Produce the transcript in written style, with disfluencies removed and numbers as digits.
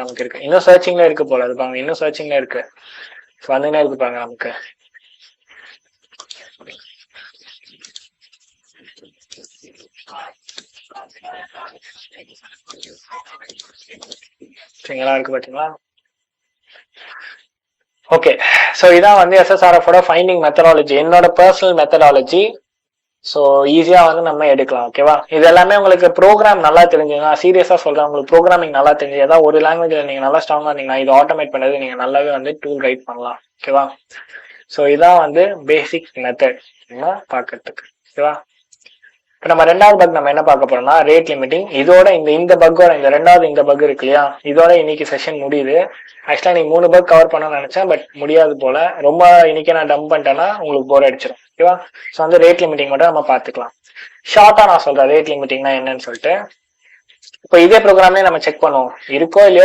நமக்கு இருக்கு. இன்னும் சர்ச்சிங்ல இருக்கு போல அது பாருங்க, இன்னும் சர்ச்சிங்ல இருக்கு. வந்துனே இருக்கு பாருங்க நமக்கு. சரிங்களா இருக்கு பாத்தீங்களா? ஓகே, ஸோ இதான் வந்து எஸ்எஸ்ஆர்எஃபோட ஃபைண்டிங் மெத்தடாலஜி, என்னோட பர்சனல் மெத்தடாலஜி. ஸோ ஈஸியா வந்து நம்ம எடுக்கலாம். ஓகேவா? இது எல்லாமே உங்களுக்கு ப்ரோக்ராம் நல்லா தெரிஞ்சுங்க, சீரியஸா சொல்றேன். உங்களுக்கு ப்ரோக்ராமிங் நல்லா தெரிஞ்சு ஏதாவது ஒரு லாங்குவேஜ்ல நீங்க நல்லா ஸ்ட்ராங்கா இருந்தீங்கன்னா இது ஆட்டோமேட் பண்ணது நீங்க நல்லாவே வந்து டூல் ரைட் பண்ணலாம். ஓகேவா? ஸோ இதான் வந்து பேசிக் மெத்தட் பாக்கிறதுக்கு. ஓகேவா? இப்போ நம்ம ரெண்டாவது பக் நம்ம என்ன பார்க்க போறோம்னா ரேட் லிமிட்டிங். இதோட இந்த பக்கோட இந்த பக் இருக்கு இல்லையா, இதோட இன்னைக்கு செஷன் முடியுது. ஆக்சுவலா நீங்க 3 பக் கவர் பண்ணணும்னு நினைச்சேன், பட் முடியாது போல. ரொம்ப இன்னைக்கு நான் டம்ப் பண்ணிட்டேன்னா உங்களுக்கு போர் அடிச்சிடும். ஓகேவா? ஸோ வந்து ரேட் லிமிட்டிங் மட்டும் நம்ம பார்த்துக்கலாம். ஷார்ட்டா நான் சொல்றேன் ரேட் லிமிட்டிங்னா என்னன்னு சொல்லிட்டு. இப்போ இதே ப்ரோக்ராமே நம்ம செக் பண்ணுவோம் இருக்கோ இல்லையோ